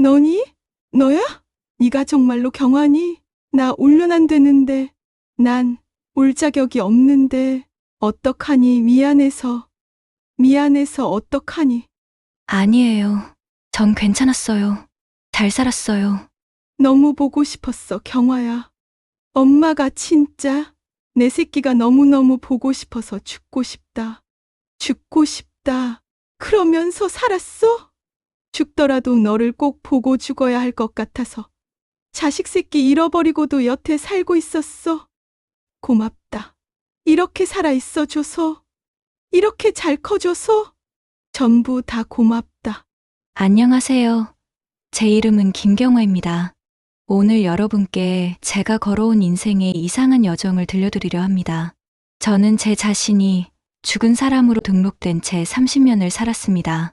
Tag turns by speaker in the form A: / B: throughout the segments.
A: 너니? 너야? 네가 정말로 경환이? 나 울면 안 되는데. 난 울 자격이 없는데. 어떡하니? 미안해서 어떡하니?
B: 아니에요. 전 괜찮았어요. 잘 살았어요.
A: 너무 보고 싶었어, 경화야. 엄마가 진짜 내 새끼가 너무너무 보고 싶어서 죽고 싶다. 죽고 싶다. 그러면서 살았어? 죽더라도 너를 꼭 보고 죽어야 할 것 같아서 자식 새끼 잃어버리고도 여태 살고 있었어. 고맙다. 이렇게 살아있어 줘서, 이렇게 잘 커줘서 전부 다 고맙다.
B: 안녕하세요. 제 이름은 김경화입니다. 오늘 여러분께 제가 걸어온 인생의 이상한 여정을 들려드리려 합니다. 저는 제 자신이 죽은 사람으로 등록된 채 30년을 살았습니다.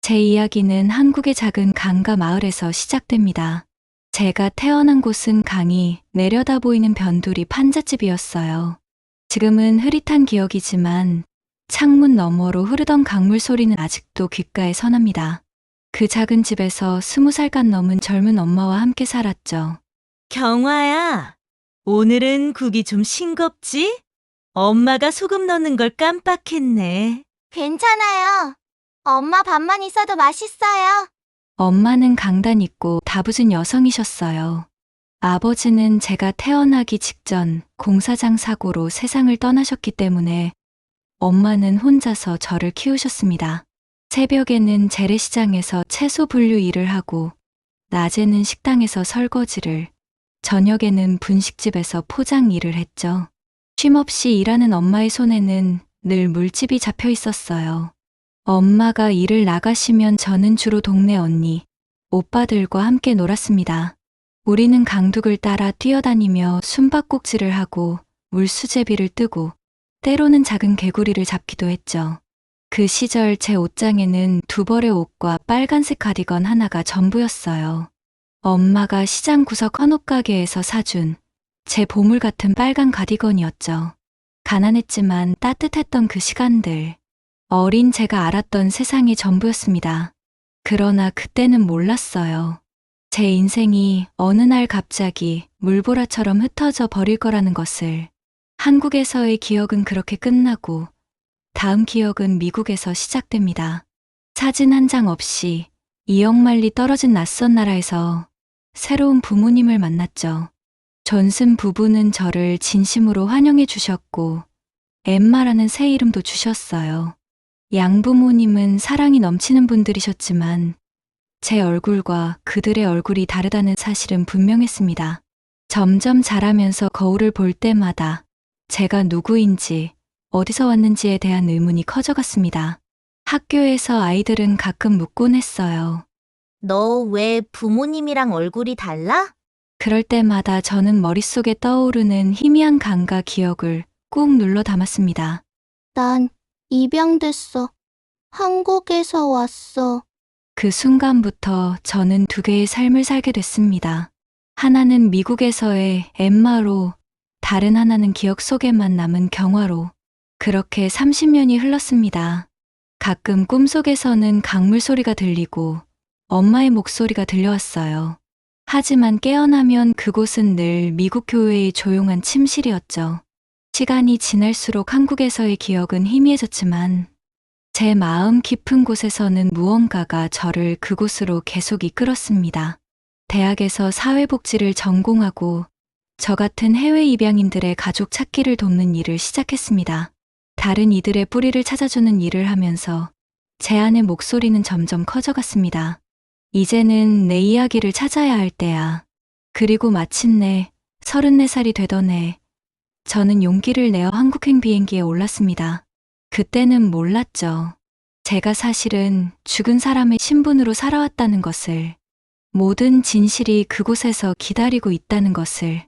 B: 제 이야기는 한국의 작은 강가 마을에서 시작됩니다. 제가 태어난 곳은 강이 내려다 보이는 변두리 판잣집이었어요. 지금은 흐릿한 기억이지만 창문 너머로 흐르던 강물 소리는 아직도 귓가에 선합니다. 그 작은 집에서 20살간 넘은 젊은 엄마와 함께 살았죠.
C: 경화야, 오늘은 국이 좀 싱겁지? 엄마가 소금 넣는 걸 깜빡했네.
D: 괜찮아요. 엄마 밥만 있어도 맛있어요.
B: 엄마는 강단 있고 다부진 여성이셨어요. 아버지는 제가 태어나기 직전 공사장 사고로 세상을 떠나셨기 때문에 엄마는 혼자서 저를 키우셨습니다. 새벽에는 재래시장에서 채소 분류 일을 하고 낮에는 식당에서 설거지를, 저녁에는 분식집에서 포장 일을 했죠. 쉼없이 일하는 엄마의 손에는 늘 물집이 잡혀 있었어요. 엄마가 일을 나가시면 저는 주로 동네 언니, 오빠들과 함께 놀았습니다. 우리는 강둑을 따라 뛰어다니며 숨바꼭질을 하고 물수제비를 뜨고 때로는 작은 개구리를 잡기도 했죠. 그 시절 제 옷장에는 두 벌의 옷과 빨간색 가디건 하나가 전부였어요. 엄마가 시장 구석 한옥 가게에서 사준 제 보물 같은 빨간 가디건이었죠. 가난했지만 따뜻했던 그 시간들, 어린 제가 알았던 세상이 전부였습니다. 그러나 그때는 몰랐어요. 제 인생이 어느 날 갑자기 물보라처럼 흩어져 버릴 거라는 것을. 한국에서의 기억은 그렇게 끝나고 다음 기억은 미국에서 시작됩니다. 사진 한 장 없이 2억 마일리 떨어진 낯선 나라에서 새로운 부모님을 만났죠. 존슨 부부는 저를 진심으로 환영해 주셨고 엠마라는 새 이름도 주셨어요. 양부모님은 사랑이 넘치는 분들이셨지만 제 얼굴과 그들의 얼굴이 다르다는 사실은 분명했습니다. 점점 자라면서 거울을 볼 때마다 제가 누구인지, 어디서 왔는지에 대한 의문이 커져갔습니다. 학교에서 아이들은 가끔 묻곤 했어요.
D: 너 왜 부모님이랑 얼굴이 달라?
B: 그럴 때마다 저는 머릿속에 떠오르는 희미한 감과 기억을 꾹 눌러 담았습니다.
D: 난 입양됐어. 한국에서 왔어.
B: 그 순간부터 저는 두 개의 삶을 살게 됐습니다. 하나는 미국에서의 엠마로, 다른 하나는 기억 속에만 남은 경화로. 그렇게 30년이 흘렀습니다. 가끔 꿈속에서는 강물 소리가 들리고 엄마의 목소리가 들려왔어요. 하지만 깨어나면 그곳은 늘 미국 교회의 조용한 침실이었죠. 시간이 지날수록 한국에서의 기억은 희미해졌지만 제 마음 깊은 곳에서는 무언가가 저를 그곳으로 계속 이끌었습니다. 대학에서 사회복지를 전공하고 저 같은 해외 입양인들의 가족 찾기를 돕는 일을 시작했습니다. 다른 이들의 뿌리를 찾아주는 일을 하면서 제 안의 목소리는 점점 커져갔습니다. 이제는 내 이야기를 찾아야 할 때야. 그리고 마침내 34살이 되던 해, 저는 용기를 내어 한국행 비행기에 올랐습니다. 그때는 몰랐죠. 제가 사실은 죽은 사람의 신분으로 살아왔다는 것을, 모든 진실이 그곳에서 기다리고 있다는 것을.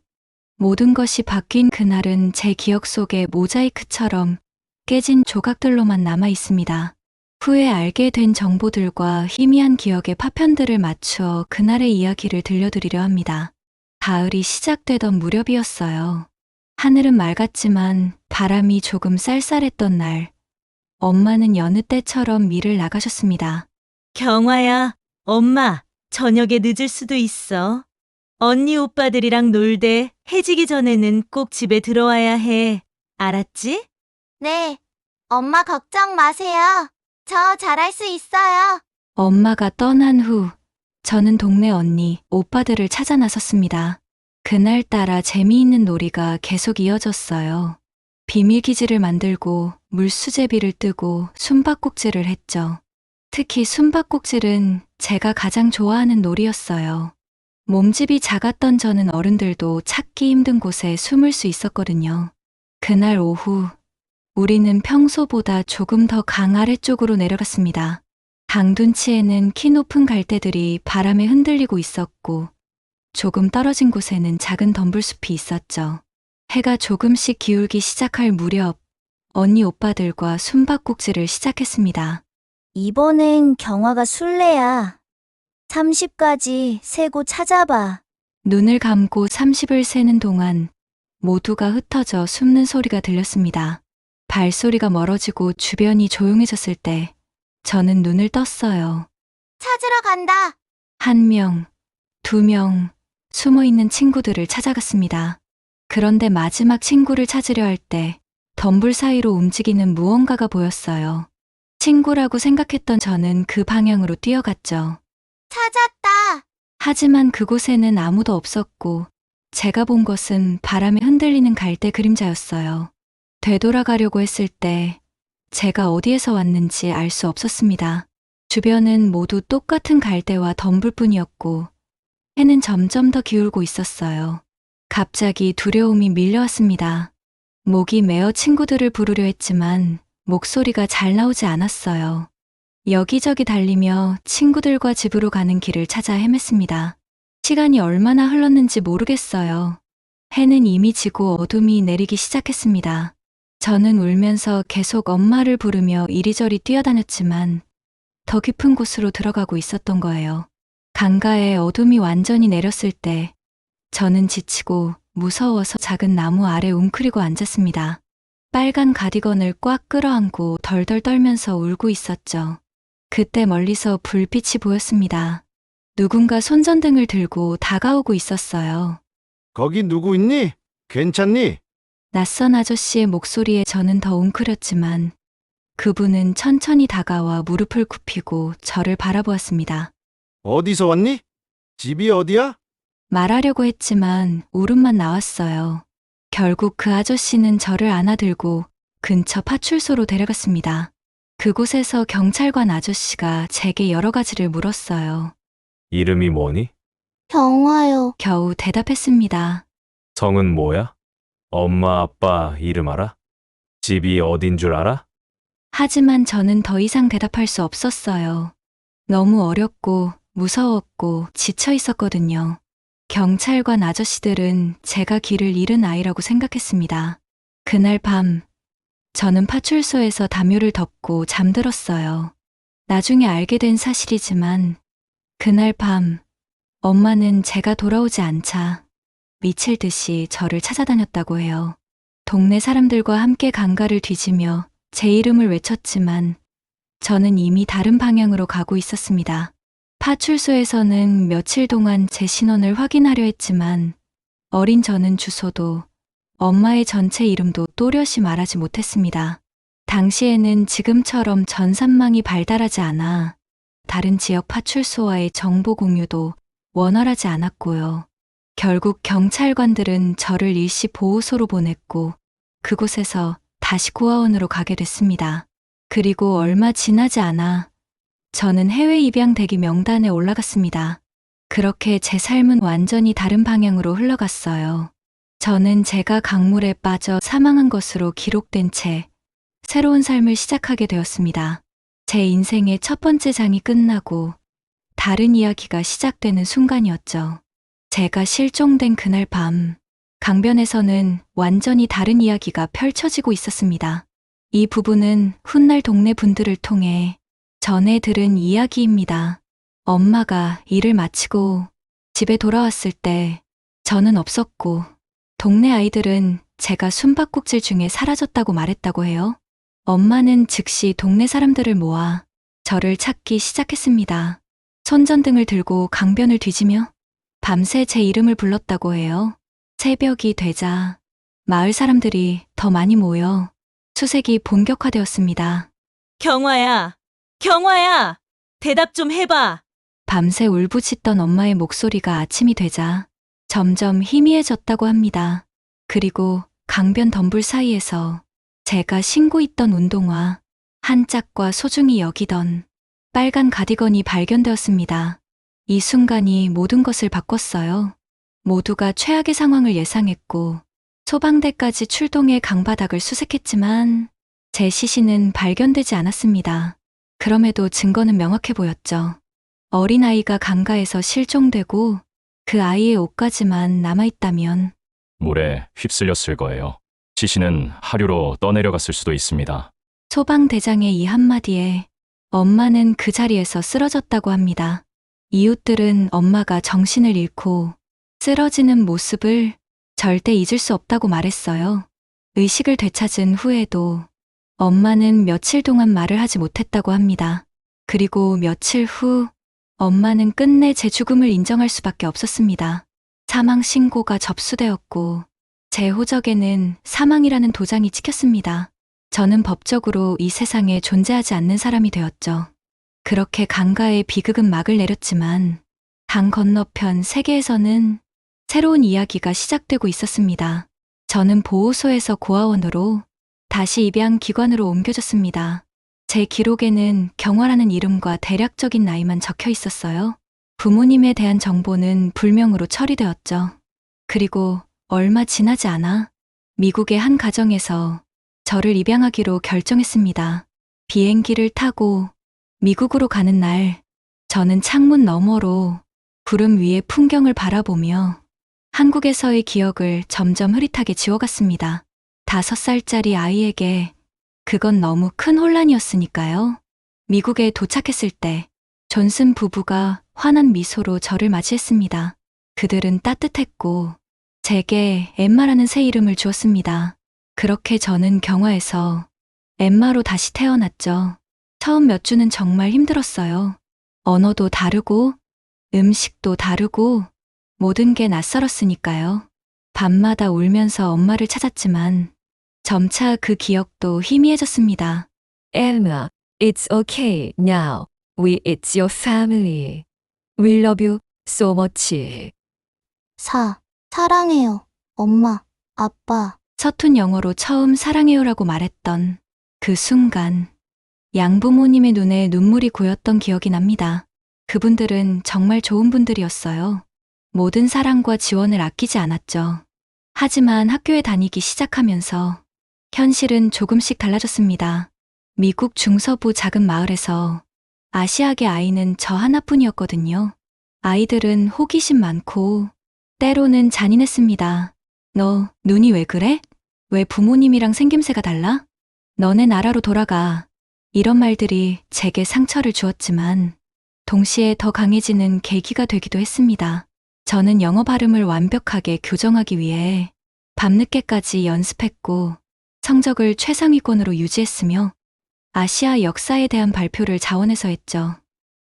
B: 모든 것이 바뀐 그날은 제 기억 속에 모자이크처럼 깨진 조각들로만 남아 있습니다. 후에 알게 된 정보들과 희미한 기억의 파편들을 맞추어 그날의 이야기를 들려드리려 합니다. 가을이 시작되던 무렵이었어요. 하늘은 맑았지만 바람이 조금 쌀쌀했던 날, 엄마는 여느 때처럼 일을 나가셨습니다.
C: 경화야, 엄마, 저녁에 늦을 수도 있어. 언니 오빠들이랑 놀되 해지기 전에는 꼭 집에 들어와야 해. 알았지?
D: 네. 엄마 걱정 마세요. 저 잘할 수 있어요.
B: 엄마가 떠난 후 저는 동네 언니, 오빠들을 찾아 나섰습니다. 그날따라 재미있는 놀이가 계속 이어졌어요. 비밀기지를 만들고 물수제비를 뜨고 숨바꼭질을 했죠. 특히 숨바꼭질은 제가 가장 좋아하는 놀이였어요. 몸집이 작았던 저는 어른들도 찾기 힘든 곳에 숨을 수 있었거든요. 그날 오후 우리는 평소보다 조금 더 강 아래쪽으로 내려갔습니다. 강둔치에는 키 높은 갈대들이 바람에 흔들리고 있었고 조금 떨어진 곳에는 작은 덤불숲이 있었죠. 해가 조금씩 기울기 시작할 무렵 언니 오빠들과 숨바꼭질을 시작했습니다.
D: 이번엔 경화가 술래야. 30까지 세고 찾아봐.
B: 눈을 감고 30을 세는 동안 모두가 흩어져 숨는 소리가 들렸습니다. 발소리가 멀어지고 주변이 조용해졌을 때 저는 눈을 떴어요.
D: 찾으러 간다.
B: 1명, 2명, 숨어있는 친구들을 찾아갔습니다. 그런데 마지막 친구를 찾으려 할 때 덤불 사이로 움직이는 무언가가 보였어요. 친구라고 생각했던 저는 그 방향으로 뛰어갔죠.
D: 찾았다.
B: 하지만 그곳에는 아무도 없었고 제가 본 것은 바람에 흔들리는 갈대 그림자였어요. 되돌아가려고 했을 때 제가 어디에서 왔는지 알 수 없었습니다. 주변은 모두 똑같은 갈대와 덤불뿐이었고 해는 점점 더 기울고 있었어요. 갑자기 두려움이 밀려왔습니다. 목이 메어 친구들을 부르려 했지만 목소리가 잘 나오지 않았어요. 여기저기 달리며 친구들과 집으로 가는 길을 찾아 헤맸습니다. 시간이 얼마나 흘렀는지 모르겠어요. 해는 이미 지고 어둠이 내리기 시작했습니다. 저는 울면서 계속 엄마를 부르며 이리저리 뛰어다녔지만 더 깊은 곳으로 들어가고 있었던 거예요. 강가에 어둠이 완전히 내렸을 때 저는 지치고 무서워서 작은 나무 아래 웅크리고 앉았습니다. 빨간 가디건을 꽉 끌어안고 덜덜 떨면서 울고 있었죠. 그때 멀리서 불빛이 보였습니다. 누군가 손전등을 들고 다가오고 있었어요.
E: 거기 누구 있니? 괜찮니?
B: 낯선 아저씨의 목소리에 저는 더 웅크렸지만 그분은 천천히 다가와 무릎을 굽히고 저를 바라보았습니다.
E: 어디서 왔니? 집이 어디야?
B: 말하려고 했지만 울음만 나왔어요. 결국 그 아저씨는 저를 안아들고 근처 파출소로 데려갔습니다. 그곳에서 경찰관 아저씨가 제게 여러 가지를 물었어요.
F: 이름이 뭐니?
D: 경화요.
B: 겨우 대답했습니다.
F: 성은 뭐야? 엄마, 아빠 이름 알아? 집이 어딘 줄 알아?
B: 하지만 저는 더 이상 대답할 수 없었어요. 너무 어렵고 무서웠고 지쳐 있었거든요. 경찰관 아저씨들은 제가 길을 잃은 아이라고 생각했습니다. 그날 밤, 저는 파출소에서 담요를 덮고 잠들었어요. 나중에 알게 된 사실이지만 그날 밤 엄마는 제가 돌아오지 않자 미칠 듯이 저를 찾아다녔다고 해요. 동네 사람들과 함께 강가를 뒤지며 제 이름을 외쳤지만 저는 이미 다른 방향으로 가고 있었습니다. 파출소에서는 며칠 동안 제 신원을 확인하려 했지만 어린 저는 주소도 엄마의 전체 이름도 또렷이 말하지 못했습니다. 당시에는 지금처럼 전산망이 발달하지 않아 다른 지역 파출소와의 정보 공유도 원활하지 않았고요. 결국 경찰관들은 저를 일시 보호소로 보냈고 그곳에서 다시 고아원으로 가게 됐습니다. 그리고 얼마 지나지 않아 저는 해외 입양 대기 명단에 올라갔습니다. 그렇게 제 삶은 완전히 다른 방향으로 흘러갔어요. 저는 제가 강물에 빠져 사망한 것으로 기록된 채 새로운 삶을 시작하게 되었습니다. 제 인생의 첫 번째 장이 끝나고 다른 이야기가 시작되는 순간이었죠. 제가 실종된 그날 밤, 강변에서는 완전히 다른 이야기가 펼쳐지고 있었습니다. 이 부분은 훗날 동네 분들을 통해 전해 들은 이야기입니다. 엄마가 일을 마치고 집에 돌아왔을 때 저는 없었고 동네 아이들은 제가 숨바꼭질 중에 사라졌다고 말했다고 해요. 엄마는 즉시 동네 사람들을 모아 저를 찾기 시작했습니다. 손전등을 들고 강변을 뒤지며 밤새 제 이름을 불렀다고 해요. 새벽이 되자 마을 사람들이 더 많이 모여 수색이 본격화되었습니다.
C: 경화야, 경화야, 대답 좀 해봐.
B: 밤새 울부짖던 엄마의 목소리가 아침이 되자 점점 희미해졌다고 합니다. 그리고 강변 덤불 사이에서 제가 신고 있던 운동화, 한 짝과 소중히 여기던 빨간 가디건이 발견되었습니다. 이 순간이 모든 것을 바꿨어요. 모두가 최악의 상황을 예상했고 소방대까지 출동해 강바닥을 수색했지만 제 시신은 발견되지 않았습니다. 그럼에도 증거는 명확해 보였죠. 어린아이가 강가에서 실종되고 그 아이의 옷까지만 남아있다면
G: 물에 휩쓸렸을 거예요. 시신은 하류로 떠내려갔을 수도 있습니다.
B: 소방대장의 이 한마디에 엄마는 그 자리에서 쓰러졌다고 합니다. 이웃들은 엄마가 정신을 잃고 쓰러지는 모습을 절대 잊을 수 없다고 말했어요. 의식을 되찾은 후에도 엄마는 며칠 동안 말을 하지 못했다고 합니다. 그리고 며칠 후 엄마는 끝내 제 죽음을 인정할 수밖에 없었습니다. 사망 신고가 접수되었고 제 호적에는 사망이라는 도장이 찍혔습니다. 저는 법적으로 이 세상에 존재하지 않는 사람이 되었죠. 그렇게 강가에 비극은 막을 내렸지만 강 건너편 세계에서는 새로운 이야기가 시작되고 있었습니다. 저는 보호소에서 고아원으로 다시 입양기관으로 옮겨졌습니다. 제 기록에는 경화라는 이름과 대략적인 나이만 적혀 있었어요. 부모님에 대한 정보는 불명으로 처리되었죠. 그리고 얼마 지나지 않아 미국의 한 가정에서 저를 입양하기로 결정했습니다. 비행기를 타고 미국으로 가는 날, 저는 창문 너머로 구름 위의 풍경을 바라보며 한국에서의 기억을 점점 흐릿하게 지워갔습니다. 5살짜리 아이에게 그건 너무 큰 혼란이었으니까요. 미국에 도착했을 때 존슨 부부가 환한 미소로 저를 맞이했습니다. 그들은 따뜻했고 제게 엠마라는 새 이름을 주었습니다. 그렇게 저는 경화에서 엠마로 다시 태어났죠. 처음 몇 주는 정말 힘들었어요. 언어도 다르고 음식도 다르고 모든 게 낯설었으니까요. 밤마다 울면서 엄마를 찾았지만 점차 그 기억도 희미해졌습니다.
H: Emma, it's okay now. It's your family. We love you so much.
D: 사랑해요. 엄마, 아빠.
B: 서툰 영어로 처음 사랑해요라고 말했던 그 순간 양부모님의 눈에 눈물이 고였던 기억이 납니다. 그분들은 정말 좋은 분들이었어요. 모든 사랑과 지원을 아끼지 않았죠. 하지만 학교에 다니기 시작하면서 현실은 조금씩 달라졌습니다. 미국 중서부 작은 마을에서 아시아계 아이는 저 하나뿐이었거든요. 아이들은 호기심 많고 때로는 잔인했습니다. 너 눈이 왜 그래? 왜 부모님이랑 생김새가 달라? 너네 나라로 돌아가. 이런 말들이 제게 상처를 주었지만 동시에 더 강해지는 계기가 되기도 했습니다. 저는 영어 발음을 완벽하게 교정하기 위해 밤늦게까지 연습했고 성적을 최상위권으로 유지했으며 아시아 역사에 대한 발표를 자원해서 했죠.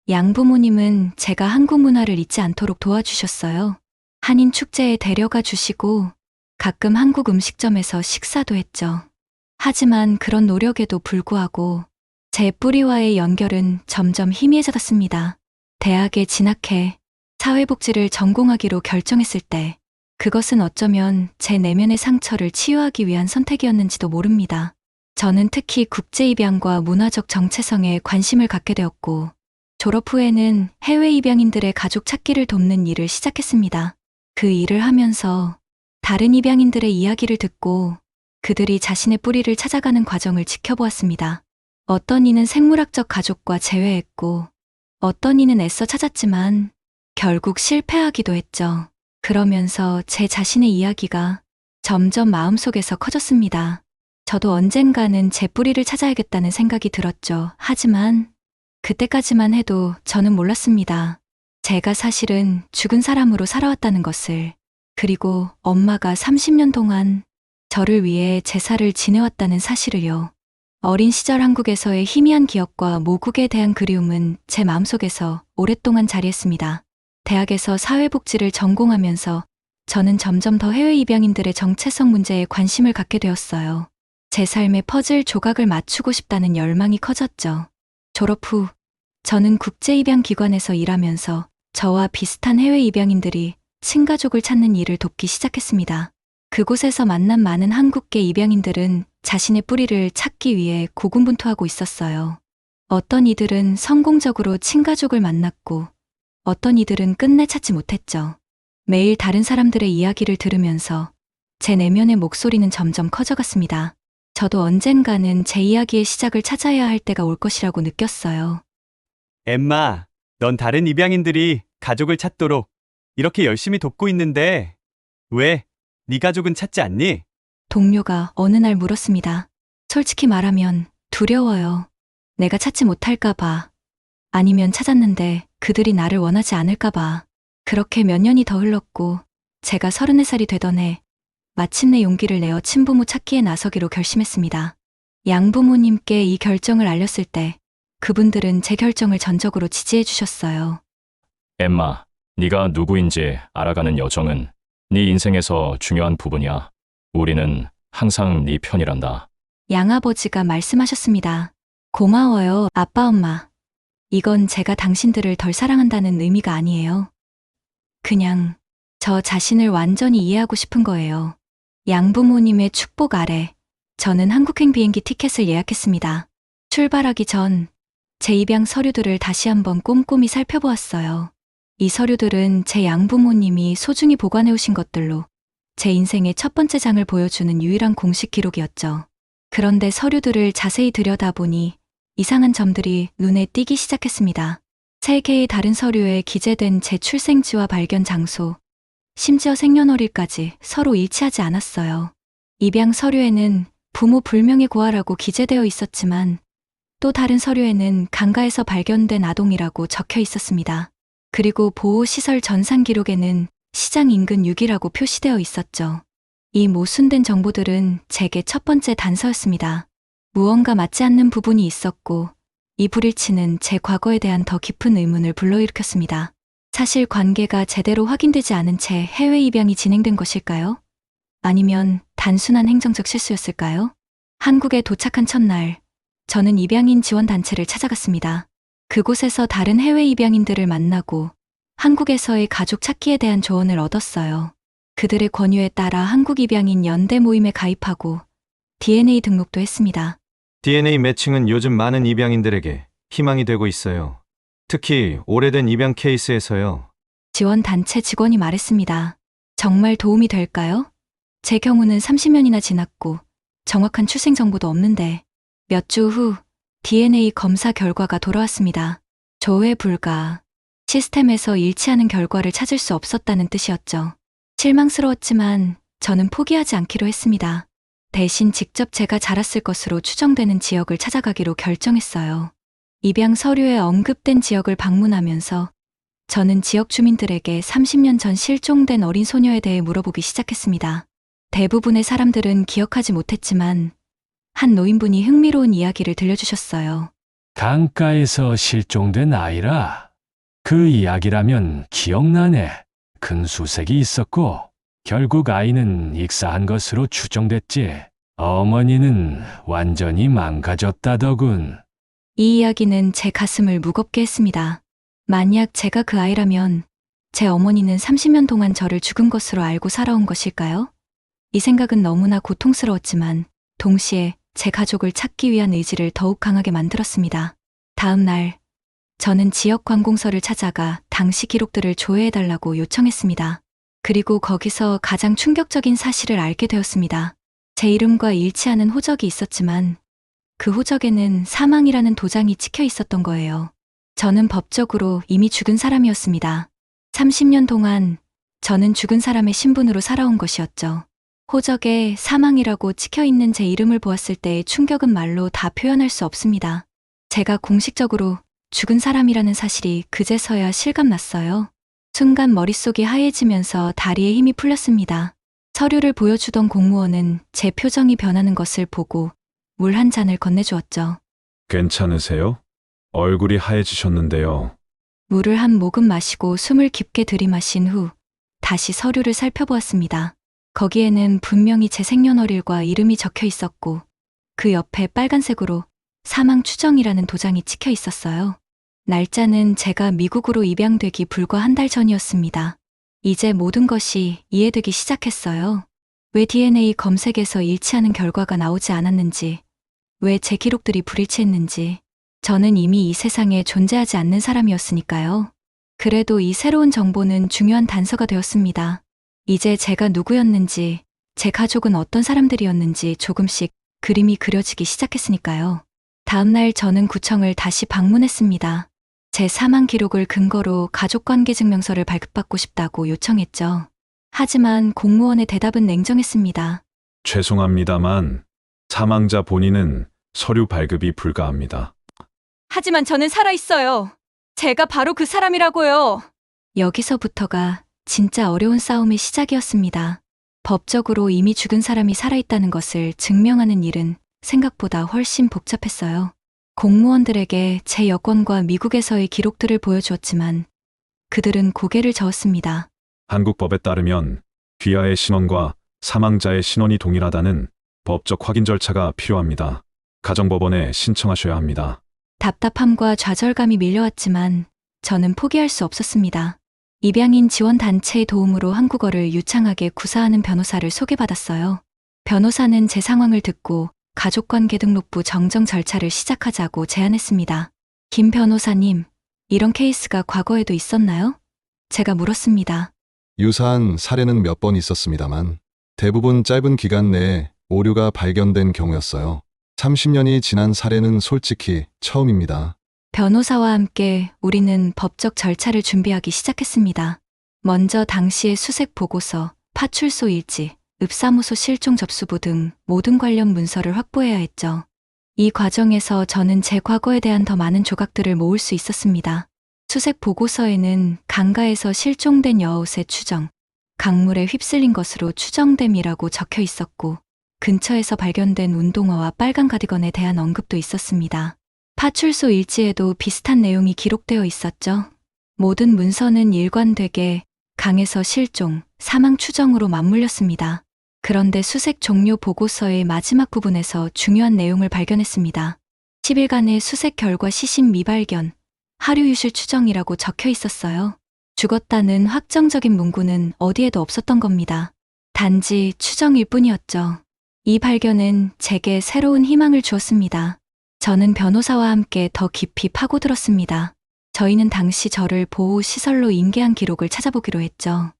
B: 양부모님은 제가 한국 문화를 잊지 않도록 도와주셨어요. 한인 축제에 데려가 주시고 가끔 한국 음식점에서 식사도 했죠. 하지만 그런 노력에도 불구하고 제 뿌리와의 연결은 점점 희미해졌습니다. 대학에 진학해 사회복지를 전공하기로 결정했을 때 그것은 어쩌면 제 내면의 상처를 치유하기 위한 선택이었는지도 모릅니다. 저는 특히 국제입양과 문화적 정체성에 관심을 갖게 되었고 졸업 후에는 해외 입양인들의 가족 찾기를 돕는 일을 시작했습니다. 그 일을 하면서 다른 입양인들의 이야기를 듣고 그들이 자신의 뿌리를 찾아가는 과정을 지켜보았습니다. 어떤 이는 생물학적 가족과 재회했고 어떤 이는 애써 찾았지만 결국 실패하기도 했죠. 그러면서 제 자신의 이야기가 점점 마음속에서 커졌습니다. 저도 언젠가는 제 뿌리를 찾아야겠다는 생각이 들었죠. 하지만 그때까지만 해도 저는 몰랐습니다. 제가 사실은 죽은 사람으로 살아왔다는 것을, 그리고 엄마가 30년 동안 저를 위해 제사를 지내왔다는 사실을요. 어린 시절 한국에서의 희미한 기억과 모국에 대한 그리움은 제 마음속에서 오랫동안 자리했습니다. 대학에서 사회복지를 전공하면서 저는 점점 더 해외 입양인들의 정체성 문제에 관심을 갖게 되었어요. 제 삶의 퍼즐 조각을 맞추고 싶다는 열망이 커졌죠. 졸업 후 저는 국제입양기관에서 일하면서 저와 비슷한 해외 입양인들이 친가족을 찾는 일을 돕기 시작했습니다. 그곳에서 만난 많은 한국계 입양인들은 자신의 뿌리를 찾기 위해 고군분투하고 있었어요. 어떤 이들은 성공적으로 친가족을 만났고 어떤 이들은 끝내 찾지 못했죠. 매일 다른 사람들의 이야기를 들으면서 제 내면의 목소리는 점점 커져갔습니다. 저도 언젠가는 제 이야기의 시작을 찾아야 할 때가 올 것이라고 느꼈어요.
I: 엠마, 넌 다른 입양인들이 가족을 찾도록 이렇게 열심히 돕고 있는데 왜 네 가족은 찾지 않니?
B: 동료가 어느 날 물었습니다. 솔직히 말하면 두려워요. 내가 찾지 못할까봐. 아니면 찾았는데 그들이 나를 원하지 않을까봐. 그렇게 몇 년이 더 흘렀고 제가 34살이 되던 해 마침내 용기를 내어 친부모 찾기에 나서기로 결심했습니다. 양부모님께 이 결정을 알렸을 때 그분들은 제 결정을 전적으로 지지해 주셨어요.
G: 엠마, 네가 누구인지 알아가는 여정은 네 인생에서 중요한 부분이야. 우리는 항상 네 편이란다.
B: 양아버지가 말씀하셨습니다. 고마워요, 아빠, 엄마. 이건 제가 당신들을 덜 사랑한다는 의미가 아니에요. 그냥 저 자신을 완전히 이해하고 싶은 거예요. 양부모님의 축복 아래 저는 한국행 비행기 티켓을 예약했습니다. 출발하기 전 제 입양 서류들을 다시 한번 꼼꼼히 살펴보았어요. 이 서류들은 제 양부모님이 소중히 보관해 오신 것들로 제 인생의 첫 번째 장을 보여주는 유일한 공식 기록이었죠. 그런데 서류들을 자세히 들여다보니 이상한 점들이 눈에 띄기 시작했습니다. 3개의 다른 서류에 기재된 제 출생지와 발견 장소, 심지어 생년월일까지 서로 일치하지 않았어요. 입양 서류에는 부모 불명의 고아라고 기재되어 있었지만 또 다른 서류에는 강가에서 발견된 아동이라고 적혀 있었습니다. 그리고 보호시설 전산 기록에는 시장 인근 6이라고 표시되어 있었죠. 이 모순된 정보들은 제게 첫 번째 단서였습니다. 무언가 맞지 않는 부분이 있었고 이 불일치는 제 과거에 대한 더 깊은 의문을 불러일으켰습니다. 사실 관계가 제대로 확인되지 않은 채 해외 입양이 진행된 것일까요? 아니면 단순한 행정적 실수였을까요? 한국에 도착한 첫날, 저는 입양인 지원단체를 찾아갔습니다. 그곳에서 다른 해외 입양인들을 만나고 한국에서의 가족 찾기에 대한 조언을 얻었어요. 그들의 권유에 따라 한국 입양인 연대 모임에 가입하고 DNA 등록도 했습니다.
E: DNA 매칭은 요즘 많은 입양인들에게 희망이 되고 있어요. 특히 오래된 입양 케이스에서요.
B: 지원단체 직원이 말했습니다. 정말 도움이 될까요? 제 경우는 30년이나 지났고 정확한 출생 정보도 없는데 몇 주 후 DNA 검사 결과가 돌아왔습니다. 조회 불가. 시스템에서 일치하는 결과를 찾을 수 없었다는 뜻이었죠. 실망스러웠지만 저는 포기하지 않기로 했습니다. 대신 직접 제가 자랐을 것으로 추정되는 지역을 찾아가기로 결정했어요. 입양 서류에 언급된 지역을 방문하면서 저는 지역 주민들에게 30년 전 실종된 어린 소녀에 대해 물어보기 시작했습니다. 대부분의 사람들은 기억하지 못했지만 한 노인분이 흥미로운 이야기를 들려주셨어요.
J: 강가에서 실종된 아이라. 그 이야기라면 기억나네. 큰 수색이 있었고 결국 아이는 익사한 것으로 추정됐지. 어머니는 완전히 망가졌다더군.
B: 이 이야기는 제 가슴을 무겁게 했습니다. 만약 제가 그 아이라면 제 어머니는 30년 동안 저를 죽은 것으로 알고 살아온 것일까요? 이 생각은 너무나 고통스러웠지만 동시에 제 가족을 찾기 위한 의지를 더욱 강하게 만들었습니다. 다음 날, 저는 지역 관공서를 찾아가 당시 기록들을 조회해달라고 요청했습니다. 그리고 거기서 가장 충격적인 사실을 알게 되었습니다. 제 이름과 일치하는 호적이 있었지만 그 호적에는 사망이라는 도장이 찍혀 있었던 거예요. 저는 법적으로 이미 죽은 사람이었습니다. 30년 동안 저는 죽은 사람의 신분으로 살아온 것이었죠. 호적에 사망이라고 찍혀 있는 제 이름을 보았을 때의 충격은 말로 다 표현할 수 없습니다. 제가 공식적으로 죽은 사람이라는 사실이 그제서야 실감났어요. 순간 머릿속이 하얘지면서 다리에 힘이 풀렸습니다. 서류를 보여주던 공무원은 제 표정이 변하는 것을 보고 물 한 잔을 건네주었죠.
F: 괜찮으세요? 얼굴이 하얘지셨는데요.
B: 물을 한 모금 마시고 숨을 깊게 들이마신 후 다시 서류를 살펴보았습니다. 거기에는 분명히 제 생년월일과 이름이 적혀 있었고 그 옆에 빨간색으로 사망 추정이라는 도장이 찍혀 있었어요. 날짜는 제가 미국으로 입양되기 불과 한 달 전이었습니다. 이제 모든 것이 이해되기 시작했어요. 왜 DNA 검색에서 일치하는 결과가 나오지 않았는지, 왜 제 기록들이 불일치했는지. 저는 이미 이 세상에 존재하지 않는 사람이었으니까요. 그래도 이 새로운 정보는 중요한 단서가 되었습니다. 이제 제가 누구였는지, 제 가족은 어떤 사람들이었는지 조금씩 그림이 그려지기 시작했으니까요. 다음날 저는 구청을 다시 방문했습니다. 제 사망 기록을 근거로 가족관계 증명서를 발급받고 싶다고 요청했죠. 하지만 공무원의 대답은 냉정했습니다.
F: 죄송합니다만 사망자 본인은 서류 발급이 불가합니다.
B: 하지만 저는 살아있어요. 제가 바로 그 사람이라고요. 여기서부터가 진짜 어려운 싸움의 시작이었습니다. 법적으로 이미 죽은 사람이 살아있다는 것을 증명하는 일은 생각보다 훨씬 복잡했어요. 공무원들에게 제 여권과 미국에서의 기록들을 보여주었지만 그들은 고개를 저었습니다.
F: 한국 법에 따르면 귀하의 신원과 사망자의 신원이 동일하다는 법적 확인 절차가 필요합니다. 가정법원에 신청하셔야 합니다.
B: 답답함과 좌절감이 밀려왔지만 저는 포기할 수 없었습니다. 입양인 지원단체의 도움으로 한국어를 유창하게 구사하는 변호사를 소개받았어요. 변호사는 제 상황을 듣고 가족관계등록부 정정 절차를 시작하자고 제안했습니다. 김 변호사님, 이런 케이스가 과거에도 있었나요? 제가 물었습니다.
K: 유사한 사례는 몇 번 있었습니다만 대부분 짧은 기간 내에 오류가 발견된 경우였어요. 30년이 지난 사례는 솔직히 처음입니다.
B: 변호사와 함께 우리는 법적 절차를 준비하기 시작했습니다. 먼저 당시의 수색 보고서, 파출소 일지, 읍사무소 실종 접수부 등 모든 관련 문서를 확보해야 했죠. 이 과정에서 저는 제 과거에 대한 더 많은 조각들을 모을 수 있었습니다. 수색 보고서에는 강가에서 실종된 여아웃의 추정, 강물에 휩쓸린 것으로 추정됨이라고 적혀 있었고 근처에서 발견된 운동화와 빨간 가디건에 대한 언급도 있었습니다. 파출소 일지에도 비슷한 내용이 기록되어 있었죠. 모든 문서는 일관되게 강에서 실종, 사망 추정으로 맞물렸습니다. 그런데 수색 종료 보고서의 마지막 부분에서 중요한 내용을 발견했습니다. 10일간의 수색 결과 시신 미발견, 하류 유실 추정이라고 적혀 있었어요. 죽었다는 확정적인 문구는 어디에도 없었던 겁니다. 단지 추정일 뿐이었죠. 이 발견은 제게 새로운 희망을 주었습니다. 저는 변호사와 함께 더 깊이 파고들었습니다. 저희는 당시 저를 보호시설로 인계한 기록을 찾아보기로 했죠.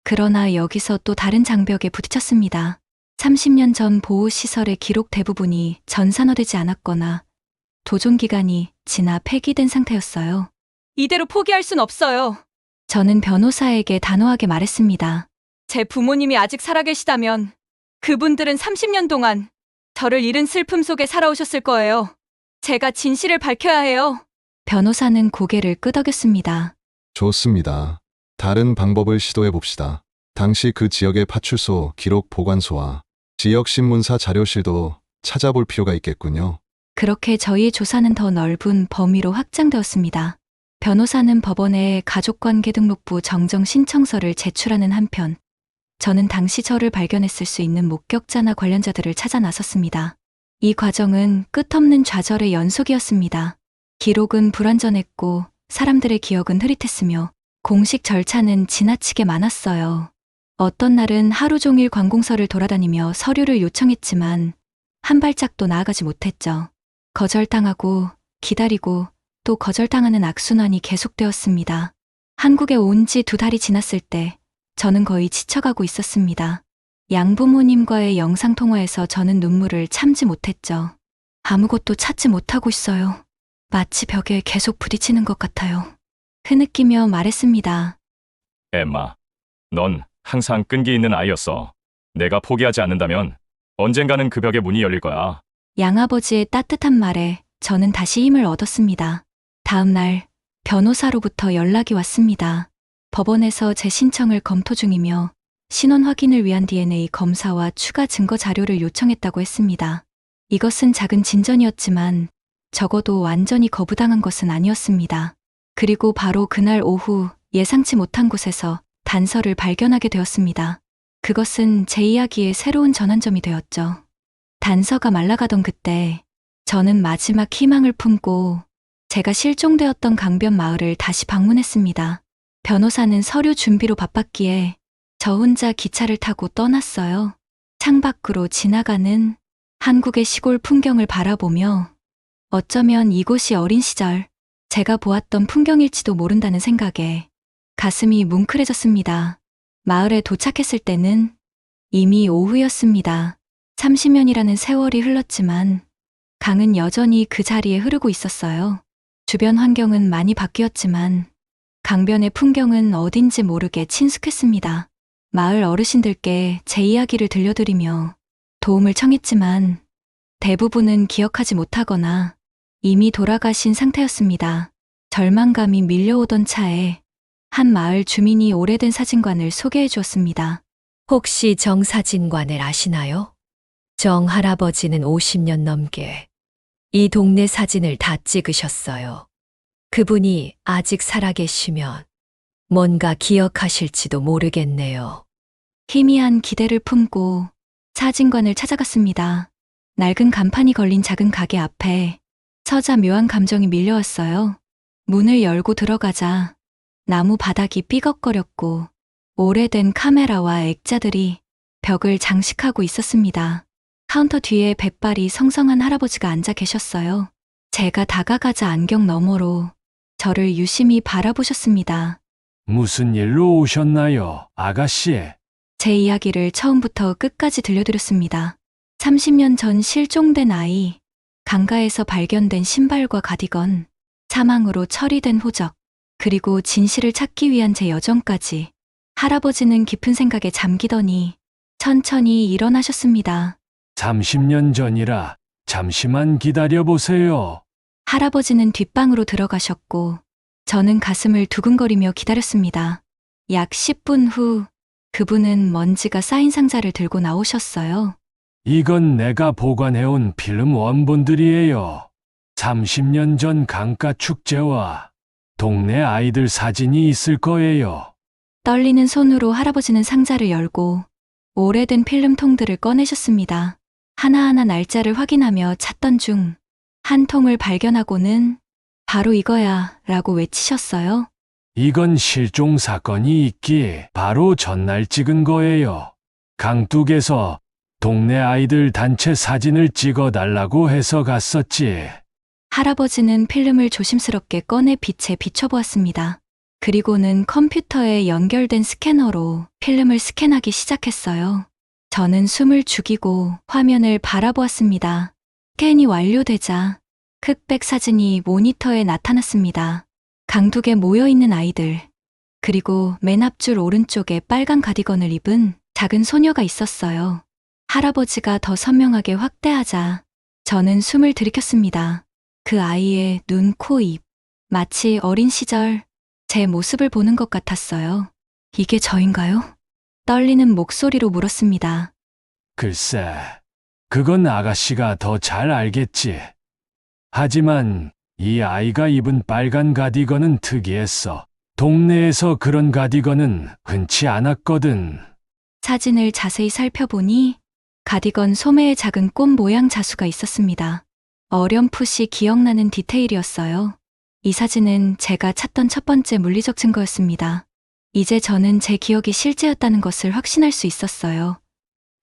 B: 그러나 여기서 또 다른 장벽에 부딪혔습니다. 30년 전 보호시설의 기록 대부분이 전산화되지 않았거나 도종기간이 지나 폐기된 상태였어요. 이대로 포기할 순 없어요. 저는 변호사에게 단호하게 말했습니다. 제 부모님이 아직 살아계시다면 그분들은 30년 동안 저를 잃은 슬픔 속에 살아오셨을 거예요. 제가 진실을 밝혀야 해요. 변호사는 고개를 끄덕였습니다.
K: 좋습니다. 다른 방법을 시도해 봅시다. 당시 그 지역의 파출소 기록 보관소와 지역 신문사 자료실도 찾아볼 필요가 있겠군요.
B: 그렇게 저희의 조사는 더 넓은 범위로 확장되었습니다. 변호사는 법원에 가족관계등록부 정정 신청서를 제출하는 한편 저는 당시 저를 발견했을 수 있는 목격자나 관련자들을 찾아 나섰습니다. 이 과정은 끝없는 좌절의 연속이었습니다. 기록은 불완전했고 사람들의 기억은 흐릿했으며 공식 절차는 지나치게 많았어요. 어떤 날은 하루 종일 관공서를 돌아다니며 서류를 요청했지만 한 발짝도 나아가지 못했죠. 거절당하고 기다리고 또 거절당하는 악순환이 계속되었습니다. 한국에 온 지 2달이 지났을 때 저는 거의 지쳐가고 있었습니다. 양부모님과의 영상통화에서 저는 눈물을 참지 못했죠. 아무것도 찾지 못하고 있어요. 마치 벽에 계속 부딪히는 것 같아요. 흐느끼며 말했습니다.
G: 엠마, 넌 항상 끈기 있는 아이였어. 내가 포기하지 않는다면 언젠가는 그 벽의 문이 열릴 거야.
B: 양아버지의 따뜻한 말에 저는 다시 힘을 얻었습니다. 다음 날 변호사로부터 연락이 왔습니다. 법원에서 제 신청을 검토 중이며 신원 확인을 위한 DNA 검사와 추가 증거 자료를 요청했다고 했습니다. 이것은 작은 진전이었지만 적어도 완전히 거부당한 것은 아니었습니다. 그리고 바로 그날 오후 예상치 못한 곳에서 단서를 발견하게 되었습니다. 그것은 제 이야기의 새로운 전환점이 되었죠. 단서가 말라가던 그때 저는 마지막 희망을 품고 제가 실종되었던 강변 마을을 다시 방문했습니다. 변호사는 서류 준비로 바빴기에 저 혼자 기차를 타고 떠났어요. 창밖으로 지나가는 한국의 시골 풍경을 바라보며 어쩌면 이곳이 어린 시절 제가 보았던 풍경일지도 모른다는 생각에 가슴이 뭉클해졌습니다. 마을에 도착했을 때는 이미 오후였습니다. 30년이라는 세월이 흘렀지만 강은 여전히 그 자리에 흐르고 있었어요. 주변 환경은 많이 바뀌었지만 강변의 풍경은 어딘지 모르게 친숙했습니다. 마을 어르신들께 제 이야기를 들려드리며 도움을 청했지만 대부분은 기억하지 못하거나 이미 돌아가신 상태였습니다. 절망감이 밀려오던 차에 한 마을 주민이 오래된 사진관을 소개해 주었습니다.
H: 혹시 정 사진관을 아시나요? 정 할아버지는 50년 넘게 이 동네 사진을 다 찍으셨어요. 그분이 아직 살아계시면 뭔가 기억하실지도 모르겠네요.
B: 희미한 기대를 품고 사진관을 찾아갔습니다. 낡은 간판이 걸린 작은 가게 앞에 서자 묘한 감정이 밀려왔어요. 문을 열고 들어가자 나무 바닥이 삐걱거렸고 오래된 카메라와 액자들이 벽을 장식하고 있었습니다. 카운터 뒤에 백발이 성성한 할아버지가 앉아 계셨어요. 제가 다가가자 안경 너머로 저를 유심히 바라보셨습니다.
J: 무슨 일로 오셨나요, 아가씨?
B: 제 이야기를 처음부터 끝까지 들려드렸습니다. 30년 전 실종된 아이, 강가에서 발견된 신발과 가디건, 사망으로 처리된 호적, 그리고 진실을 찾기 위한 제 여정까지. 할아버지는 깊은 생각에 잠기더니 천천히 일어나셨습니다.
J: 30년 전이라 잠시만 기다려보세요.
B: 할아버지는 뒷방으로 들어가셨고 저는 가슴을 두근거리며 기다렸습니다. 약 10분 후 그분은 먼지가 쌓인 상자를 들고 나오셨어요.
J: 이건 내가 보관해온 필름 원본들이에요. 30년 전 강가 축제와 동네 아이들 사진이 있을 거예요.
B: 떨리는 손으로 할아버지는 상자를 열고 오래된 필름통들을 꺼내셨습니다. 하나하나 날짜를 확인하며 찾던 중 한 통을 발견하고는 바로 이거야 라고 외치셨어요.
J: 이건 실종 사건이 있기 바로 전날 찍은 거예요. 강둑에서 동네 아이들 단체 사진을 찍어달라고 해서 갔었지.
B: 할아버지는 필름을 조심스럽게 꺼내 빛에 비춰보았습니다. 그리고는 컴퓨터에 연결된 스캐너로 필름을 스캔하기 시작했어요. 저는 숨을 죽이고 화면을 바라보았습니다. 스캔이 완료되자 흑백 사진이 모니터에 나타났습니다. 강둑에 모여있는 아이들, 그리고 맨 앞줄 오른쪽에 빨간 가디건을 입은 작은 소녀가 있었어요. 할아버지가 더 선명하게 확대하자 저는 숨을 들이켰습니다. 그 아이의 눈, 코, 입, 마치 어린 시절 제 모습을 보는 것 같았어요. 이게 저인가요? 떨리는 목소리로 물었습니다.
J: 글쎄, 그건 아가씨가 더 잘 알겠지. 하지만 이 아이가 입은 빨간 가디건은 특이했어. 동네에서 그런 가디건은 흔치 않았거든.
B: 사진을 자세히 살펴보니 가디건 소매에 작은 꽃 모양 자수가 있었습니다. 어렴풋이 기억나는 디테일이었어요. 이 사진은 제가 찾던 첫 번째 물리적 증거였습니다. 이제 저는 제 기억이 실제였다는 것을 확신할 수 있었어요.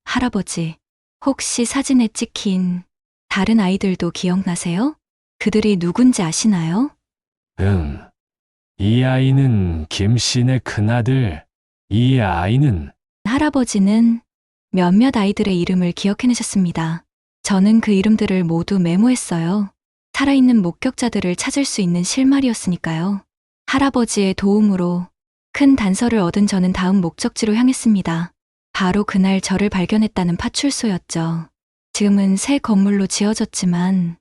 B: 할아버지, 혹시 사진에 찍힌 다른 아이들도 기억나세요? 그들이 누군지 아시나요?
J: 응. 이 아이는 김씨네 큰아들. 이 아이는
B: 할아버지는 몇몇 아이들의 이름을 기억해내셨습니다. 저는 그 이름들을 모두 메모했어요. 살아있는 목격자들을 찾을 수 있는 실마리였으니까요. 할아버지의 도움으로 큰 단서를 얻은 저는 다음 목적지로 향했습니다. 바로 그날 저를 발견했다는 파출소였죠. 지금은 새 건물로 지어졌지만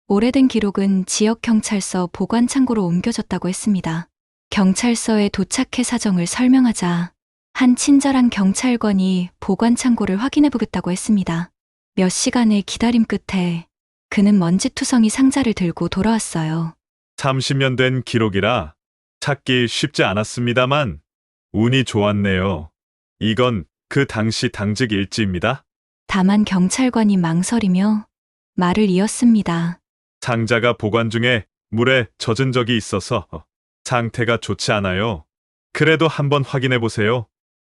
B: 오래된 기록은 지역경찰서 보관창고로 옮겨졌다고 했습니다. 경찰서에 도착해 사정을 설명하자 한 친절한 경찰관이 보관창고를 확인해보겠다고 했습니다. 몇 시간의 기다림 끝에 그는 먼지투성이 상자를 들고 돌아왔어요.
F: 30년 된 기록이라 찾기 쉽지 않았습니다만 운이 좋았네요. 이건 그 당시 당직 일지입니다.
B: 다만 경찰관이 망설이며 말을 이었습니다.
F: 상자가 보관 중에 물에 젖은 적이 있어서 상태가 좋지 않아요. 그래도 한번 확인해 보세요.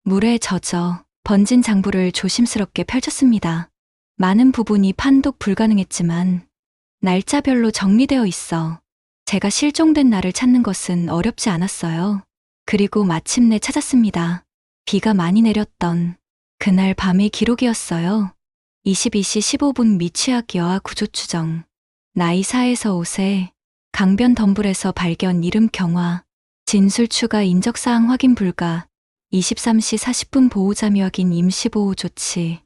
B: 물에 젖어 번진 장부를 조심스럽게 펼쳤습니다. 많은 부분이 판독 불가능했지만 날짜별로 정리되어 있어 제가 실종된 날을 찾는 것은 어렵지 않았어요. 그리고 마침내 찾았습니다. 비가 많이 내렸던 그날 밤의 기록이었어요. 22시 15분 미취학 여아 구조 추정. 나이 4에서 5세. 강변 덤불에서 발견 이름 경화. 진술 추가 인적사항 확인 불가. 23시 40분 보호자미 확인 임시보호 조치.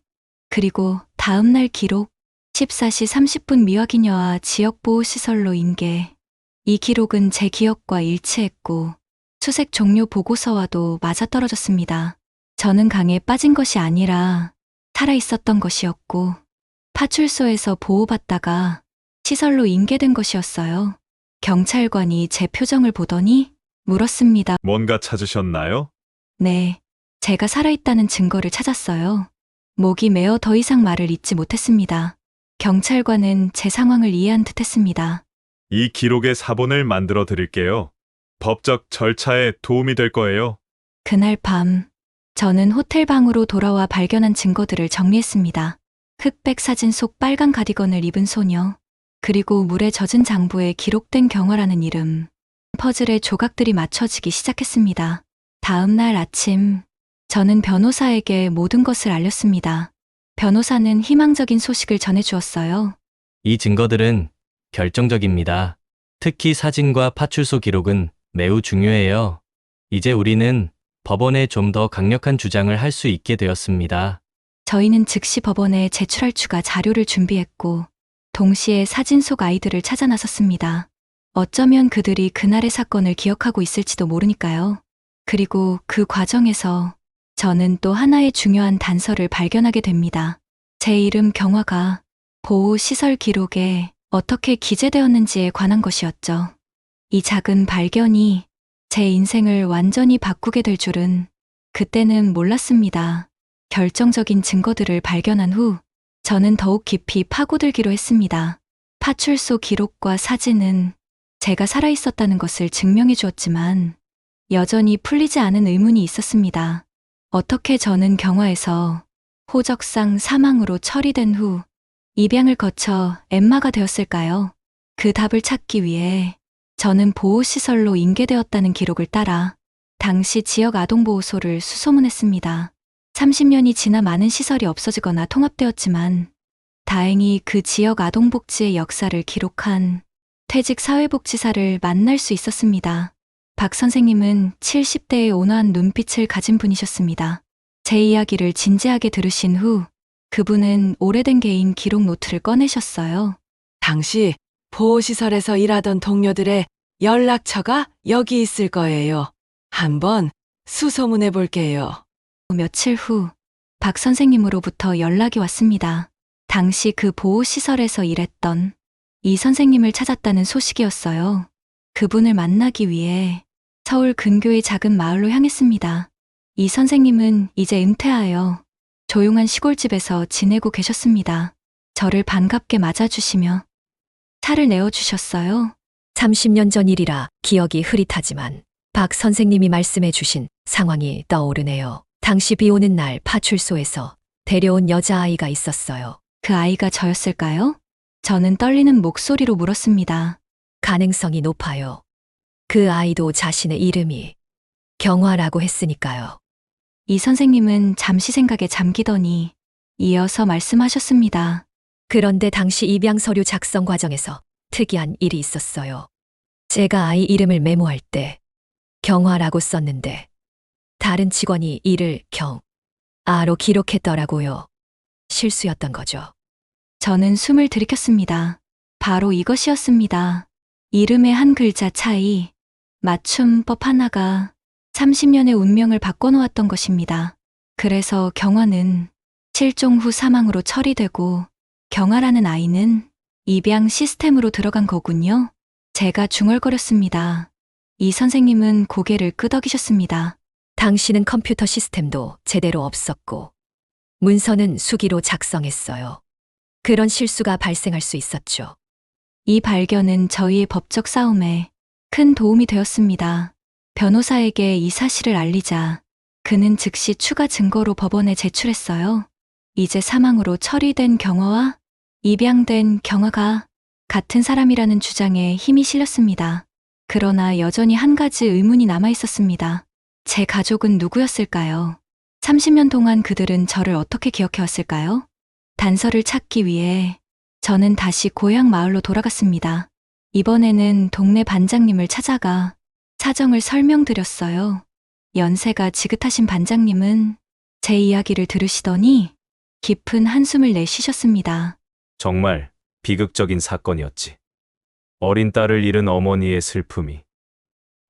B: 그리고 다음날 기록. 14시 30분 미확인 여아 지역보호시설로 인계. 이 기록은 제 기억과 일치했고 수색 종료 보고서와도 맞아떨어졌습니다. 저는 강에 빠진 것이 아니라 살아있었던 것이었고 파출소에서 보호받다가 시설로 인계된 것이었어요. 경찰관이 제 표정을 보더니 물었습니다.
F: 뭔가 찾으셨나요?
B: 네, 제가 살아있다는 증거를 찾았어요. 목이 메어 더 이상 말을 잇지 못했습니다. 경찰관은 제 상황을 이해한 듯했습니다.
F: 이 기록의 사본을 만들어 드릴게요. 법적 절차에 도움이 될 거예요.
B: 그날 밤 저는 호텔 방으로 돌아와 발견한 증거들을 정리했습니다. 흑백 사진 속 빨간 가디건을 입은 소녀, 그리고 물에 젖은 장부에 기록된 경화라는 이름. 퍼즐의 조각들이 맞춰지기 시작했습니다. 다음 날 아침, 저는 변호사에게 모든 것을 알렸습니다. 변호사는 희망적인 소식을 전해주었어요.
L: 이 증거들은 결정적입니다. 특히 사진과 파출소 기록은 매우 중요해요. 이제 우리는 법원에 좀 더 강력한 주장을 할 수 있게 되었습니다.
B: 저희는 즉시 법원에 제출할 추가 자료를 준비했고 동시에 사진 속 아이들을 찾아 나섰습니다. 어쩌면 그들이 그날의 사건을 기억하고 있을지도 모르니까요. 그리고 그 과정에서 저는 또 하나의 중요한 단서를 발견하게 됩니다. 제 이름 경화가 보호시설 기록에 어떻게 기재되었는지에 관한 것이었죠. 이 작은 발견이 제 인생을 완전히 바꾸게 될 줄은 그때는 몰랐습니다. 결정적인 증거들을 발견한 후 저는 더욱 깊이 파고들기로 했습니다. 파출소 기록과 사진은 제가 살아있었다는 것을 증명해 주었지만 여전히 풀리지 않은 의문이 있었습니다. 어떻게 저는 경화에서 호적상 사망으로 처리된 후 입양을 거쳐 엠마가 되었을까요? 그 답을 찾기 위해 저는 보호시설로 인계되었다는 기록을 따라 당시 지역 아동보호소를 수소문했습니다. 30년이 지나 많은 시설이 없어지거나 통합되었지만 다행히 그 지역 아동복지의 역사를 기록한 퇴직 사회복지사를 만날 수 있었습니다. 박 선생님은 70대의 온화한 눈빛을 가진 분이셨습니다. 제 이야기를 진지하게 들으신 후 그분은 오래된 개인 기록 노트를 꺼내셨어요.
M: 당시 보호시설에서 일하던 동료들의 연락처가 여기 있을 거예요. 한번 수소문해 볼게요.
B: 며칠 후 박 선생님으로부터 연락이 왔습니다. 당시 그 보호시설에서 일했던 이 선생님을 찾았다는 소식이었어요. 그분을 만나기 위해 서울 근교의 작은 마을로 향했습니다. 이 선생님은 이제 은퇴하여 조용한 시골집에서 지내고 계셨습니다. 저를 반갑게 맞아주시며 차를 내어주셨어요.
H: 30년 전 일이라 기억이 흐릿하지만 박 선생님이 말씀해 주신 상황이 떠오르네요. 당시 비 오는 날 파출소에서 데려온 여자아이가 있었어요.
B: 그 아이가 저였을까요? 저는 떨리는 목소리로 물었습니다.
H: 가능성이 높아요. 그 아이도 자신의 이름이 경화라고 했으니까요.
B: 이 선생님은 잠시 생각에 잠기더니 이어서 말씀하셨습니다.
H: 그런데 당시 입양 서류 작성 과정에서 특이한 일이 있었어요. 제가 아이 이름을 메모할 때 경화라고 썼는데 다른 직원이 이를 경아로 기록했더라고요. 실수였던 거죠.
B: 저는 숨을 들이켰습니다. 바로 이것이었습니다. 이름의 한 글자 차이, 맞춤법 하나가 30년의 운명을 바꿔놓았던 것입니다. 그래서 경화는 실종 후 사망으로 처리되고 경아라는 아이는 입양 시스템으로 들어간 거군요. 제가 중얼거렸습니다. 이 선생님은 고개를 끄덕이셨습니다.
H: 당시는 컴퓨터 시스템도 제대로 없었고 문서는 수기로 작성했어요. 그런 실수가 발생할 수 있었죠.
B: 이 발견은 저희의 법적 싸움에 큰 도움이 되었습니다. 변호사에게 이 사실을 알리자 그는 즉시 추가 증거로 법원에 제출했어요. 이제 사망으로 처리된 경화와 입양된 경아가 같은 사람이라는 주장에 힘이 실렸습니다. 그러나 여전히 한 가지 의문이 남아 있었습니다. 제 가족은 누구였을까요? 30년 동안 그들은 저를 어떻게 기억해왔을까요? 단서를 찾기 위해 저는 다시 고향 마을로 돌아갔습니다. 이번에는 동네 반장님을 찾아가 사정을 설명드렸어요. 연세가 지긋하신 반장님은 제 이야기를 들으시더니 깊은 한숨을 내쉬셨습니다.
N: 정말 비극적인 사건이었지. 어린 딸을 잃은 어머니의 슬픔이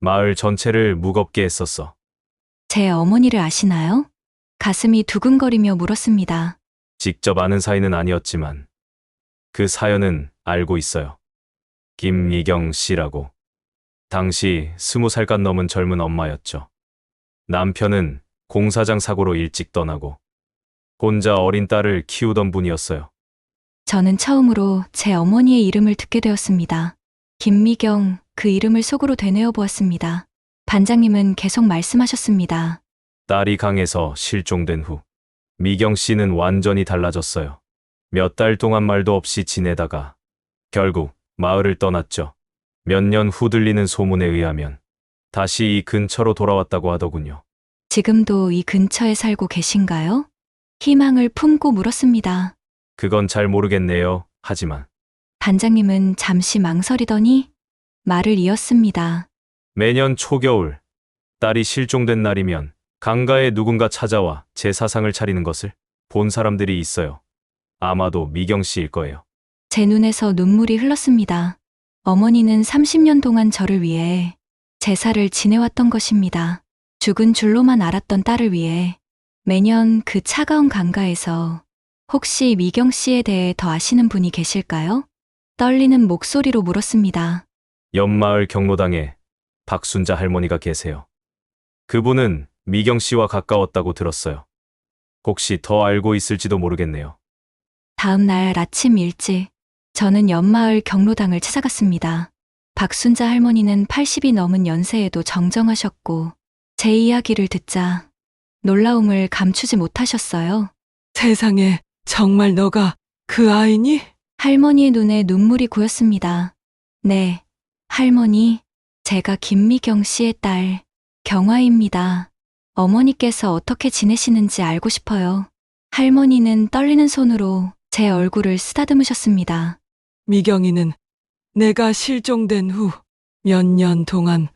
N: 마을 전체를 무겁게 했었어.
B: 제 어머니를 아시나요? 가슴이 두근거리며 물었습니다.
N: 직접 아는 사이는 아니었지만 그 사연은 알고 있어요. 김미경 씨라고. 당시 20살간 넘은 젊은 엄마였죠. 남편은 공사장 사고로 일찍 떠나고 혼자 어린 딸을 키우던 분이었어요.
B: 저는 처음으로 제 어머니의 이름을 듣게 되었습니다. 김미경, 그 이름을 속으로 되뇌어 보았습니다. 반장님은 계속 말씀하셨습니다.
N: 딸이 강에서 실종된 후 미경 씨는 완전히 달라졌어요. 몇 달 동안 말도 없이 지내다가 결국 마을을 떠났죠. 몇 년 후 들리는 소문에 의하면 다시 이 근처로 돌아왔다고 하더군요.
B: 지금도 이 근처에 살고 계신가요? 희망을 품고 물었습니다.
N: 그건 잘 모르겠네요. 하지만
B: 반장님은 잠시 망설이더니 말을 이었습니다.
N: 매년 초겨울 딸이 실종된 날이면 강가에 누군가 찾아와 제사상을 차리는 것을 본 사람들이 있어요. 아마도 미경 씨일 거예요.
B: 제 눈에서 눈물이 흘렀습니다. 어머니는 30년 동안 저를 위해 제사를 지내왔던 것입니다. 죽은 줄로만 알았던 딸을 위해 매년 그 차가운 강가에서 혹시 미경 씨에 대해 더 아시는 분이 계실까요? 떨리는 목소리로 물었습니다.
N: 옆마을 경로당에 박순자 할머니가 계세요. 그분은 미경 씨와 가까웠다고 들었어요. 혹시 더 알고 있을지도 모르겠네요.
B: 다음 날 아침 일찍 저는 옆마을 경로당을 찾아갔습니다. 박순자 할머니는 80이 넘은 연세에도 정정하셨고 제 이야기를 듣자 놀라움을 감추지 못하셨어요.
M: 세상에, 정말 너가 그 아이니?
B: 할머니의 눈에 눈물이 고였습니다. 네, 할머니, 제가 김미경 씨의 딸 경화입니다. 어머니께서 어떻게 지내시는지 알고 싶어요. 할머니는 떨리는 손으로 제 얼굴을 쓰다듬으셨습니다.
M: 미경이는 내가 실종된 후 몇 년 동안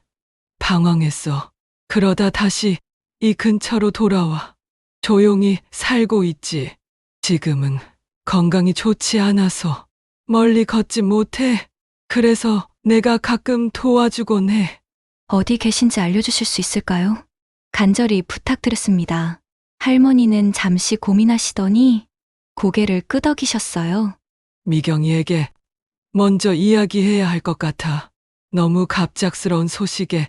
M: 방황했어. 그러다 다시 이 근처로 돌아와 조용히 살고 있지. 지금은 건강이 좋지 않아서 멀리 걷지 못해. 그래서 내가 가끔 도와주곤 해.
B: 어디 계신지 알려주실 수 있을까요? 간절히 부탁드렸습니다. 할머니는 잠시 고민하시더니 고개를 끄덕이셨어요.
M: 미경이에게 먼저 이야기해야 할 것 같아. 너무 갑작스러운 소식에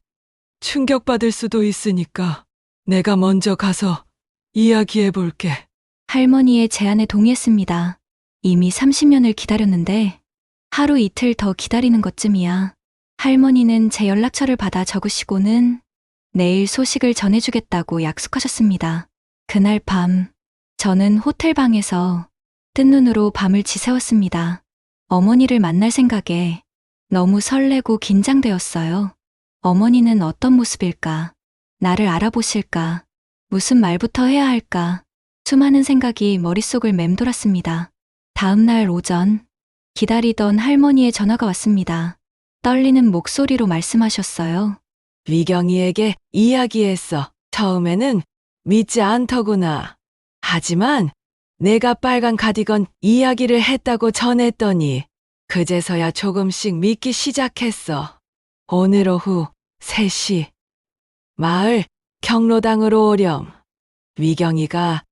M: 충격받을 수도 있으니까 내가 먼저 가서 이야기해 볼게.
B: 할머니의 제안에 동의했습니다. 이미 30년을 기다렸는데 하루 이틀 더 기다리는 것쯤이야. 할머니는 제 연락처를 받아 적으시고는 내일 소식을 전해주겠다고 약속하셨습니다. 그날 밤, 저는 호텔방에서 뜬 눈으로 밤을 지새웠습니다. 어머니를 만날 생각에 너무 설레고 긴장되었어요. 어머니는 어떤 모습일까? 나를 알아보실까? 무슨 말부터 해야 할까? 수많은 생각이 머릿속을 맴돌았습니다. 다음 날 오전, 기다리던 할머니의 전화가 왔습니다. 떨리는 목소리로 말씀하셨어요.
M: 미경이에게 이야기했어. 처음에는 믿지 않더구나. 하지만 내가 빨간 가디건 이야기를 했다고 전했더니 그제서야 조금씩 믿기 시작했어. 오늘 오후 3시 마을 경로당으로 오렴. 미경이가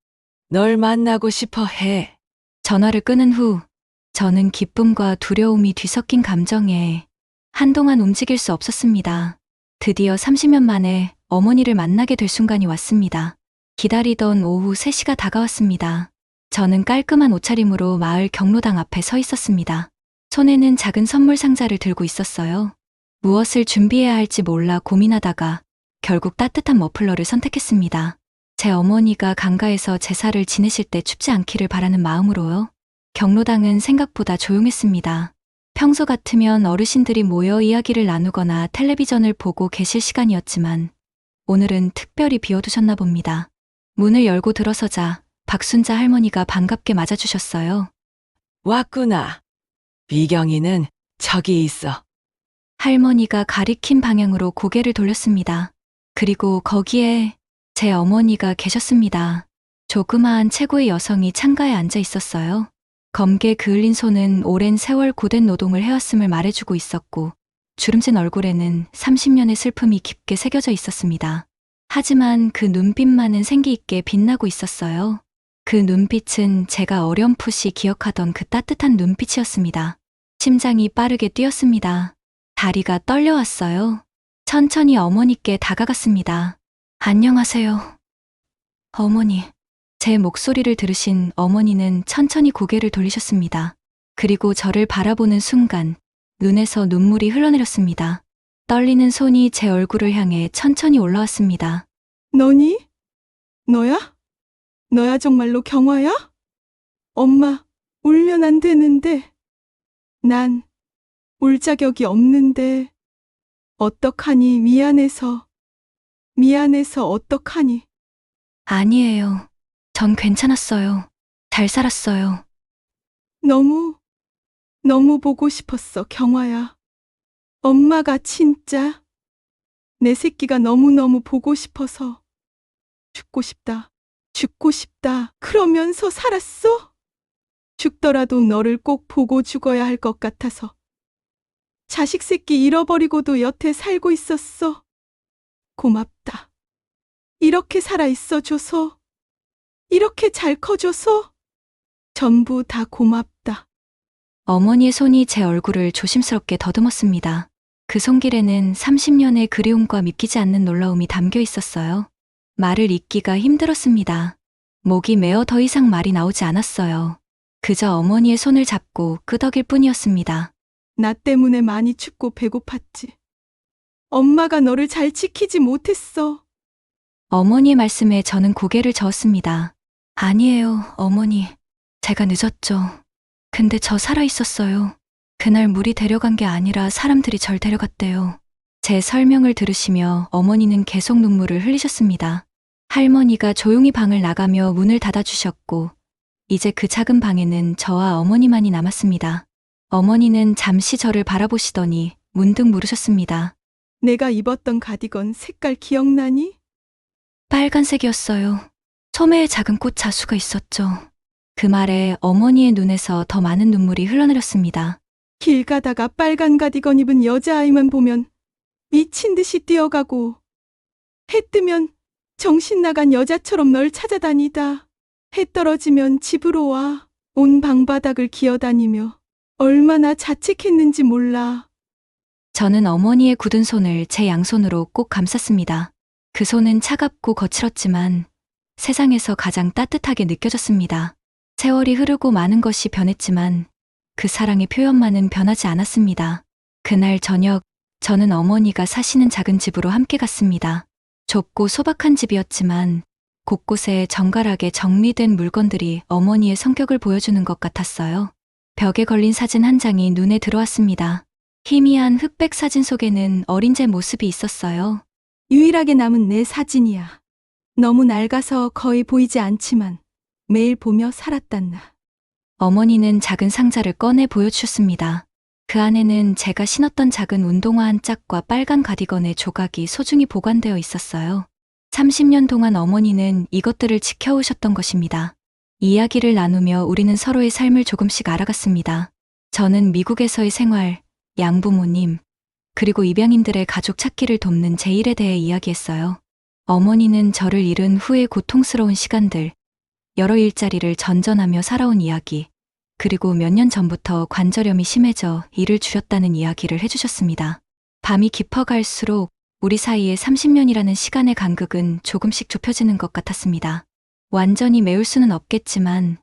M: 널 만나고 싶어 해.
B: 전화를 끊은 후 저는 기쁨과 두려움이 뒤섞인 감정에 한동안 움직일 수 없었습니다. 드디어 30년 만에 어머니를 만나게 될 순간이 왔습니다. 기다리던 오후 3시가 다가왔습니다. 저는 깔끔한 옷차림으로 마을 경로당 앞에 서 있었습니다. 손에는 작은 선물 상자를 들고 있었어요. 무엇을 준비해야 할지 몰라 고민하다가 결국 따뜻한 머플러를 선택했습니다. 제 어머니가 강가에서 제사를 지내실 때 춥지 않기를 바라는 마음으로요. 경로당은 생각보다 조용했습니다. 평소 같으면 어르신들이 모여 이야기를 나누거나 텔레비전을 보고 계실 시간이었지만 오늘은 특별히 비워두셨나 봅니다. 문을 열고 들어서자 박순자 할머니가 반갑게 맞아주셨어요.
M: 왔구나. 미경이는 저기 있어.
B: 할머니가 가리킨 방향으로 고개를 돌렸습니다. 그리고 거기에 제 어머니가 계셨습니다. 조그마한 최고의 여성이 창가에 앉아 있었어요. 검게 그을린 손은 오랜 세월 고된 노동을 해왔음을 말해주고 있었고 주름진 얼굴에는 30년의 슬픔이 깊게 새겨져 있었습니다. 하지만 그 눈빛만은 생기 있게 빛나고 있었어요. 그 눈빛은 제가 어렴풋이 기억하던 그 따뜻한 눈빛이었습니다. 심장이 빠르게 뛰었습니다. 다리가 떨려왔어요. 천천히 어머니께 다가갔습니다. 안녕하세요. 어머니. 제 목소리를 들으신 어머니는 천천히 고개를 돌리셨습니다. 그리고 저를 바라보는 순간 눈에서 눈물이 흘러내렸습니다. 떨리는 손이 제 얼굴을 향해 천천히 올라왔습니다.
A: 너니? 너야? 너야 정말로 경화야? 엄마, 울면 안 되는데. 난 울 자격이 없는데. 어떡하니 미안해서 어떡하니.
B: 아니에요. 전 괜찮았어요. 잘 살았어요.
A: 너무 보고 싶었어, 경화야. 엄마가 진짜 내 새끼가 너무너무 보고 싶어서 죽고 싶다. 그러면서 살았어? 죽더라도 너를 꼭 보고 죽어야 할 것 같아서 자식 새끼 잃어버리고도 여태 살고 있었어. 고맙다. 이렇게 살아있어줘서, 이렇게 잘 커줘서 전부 다 고맙다.
B: 어머니의 손이 제 얼굴을 조심스럽게 더듬었습니다. 그 손길에는 30년의 그리움과 믿기지 않는 놀라움이 담겨 있었어요. 말을 잇기가 힘들었습니다. 목이 메어 더 이상 말이 나오지 않았어요. 그저 어머니의 손을 잡고 끄덕일 뿐이었습니다.
A: 나 때문에 많이 춥고 배고팠지. 엄마가 너를 잘 지키지 못했어.
B: 어머니의 말씀에 저는 고개를 저었습니다. 아니에요, 어머니. 제가 늦었죠. 근데 저 살아있었어요. 그날 물이 데려간 게 아니라 사람들이 절 데려갔대요. 제 설명을 들으시며 어머니는 계속 눈물을 흘리셨습니다. 할머니가 조용히 방을 나가며 문을 닫아주셨고 이제 그 작은 방에는 저와 어머니만이 남았습니다. 어머니는 잠시 저를 바라보시더니 문득 물으셨습니다.
A: 내가 입었던 가디건 색깔 기억나니?
B: 빨간색이었어요. 소매에 작은 꽃 자수가 있었죠. 그 말에 어머니의 눈에서 더 많은 눈물이 흘러내렸습니다.
A: 길 가다가 빨간 가디건 입은 여자아이만 보면 미친 듯이 뛰어가고 해 뜨면 정신 나간 여자처럼 널 찾아다니다. 해 떨어지면 집으로 와. 온 방바닥을 기어다니며 얼마나 자책했는지 몰라.
B: 저는 어머니의 굳은 손을 제 양손으로 꼭 감쌌습니다. 그 손은 차갑고 거칠었지만 세상에서 가장 따뜻하게 느껴졌습니다. 세월이 흐르고 많은 것이 변했지만 그 사랑의 표현만은 변하지 않았습니다. 그날 저녁, 저는 어머니가 사시는 작은 집으로 함께 갔습니다. 좁고 소박한 집이었지만 곳곳에 정갈하게 정리된 물건들이 어머니의 성격을 보여주는 것 같았어요. 벽에 걸린 사진 한 장이 눈에 들어왔습니다. 희미한 흑백 사진 속에는 어린 제 모습이 있었어요.
A: 유일하게 남은 내 사진이야. 너무 낡아서 거의 보이지 않지만 매일 보며 살았단 나.
B: 어머니는 작은 상자를 꺼내 보여주셨습니다. 그 안에는 제가 신었던 작은 운동화 한 짝과 빨간 가디건의 조각이 소중히 보관되어 있었어요. 30년 동안 어머니는 이것들을 지켜오셨던 것입니다. 이야기를 나누며 우리는 서로의 삶을 조금씩 알아갔습니다. 저는 미국에서의 생활, 양부모님, 그리고 입양인들의 가족 찾기를 돕는 제 일에 대해 이야기했어요. 어머니는 저를 잃은 후의 고통스러운 시간들, 여러 일자리를 전전하며 살아온 이야기, 그리고 몇 년 전부터 관절염이 심해져 일을 줄였다는 이야기를 해주셨습니다. 밤이 깊어갈수록 우리 사이의 30년이라는 시간의 간극은 조금씩 좁혀지는 것 같았습니다. 완전히 메울 수는 없겠지만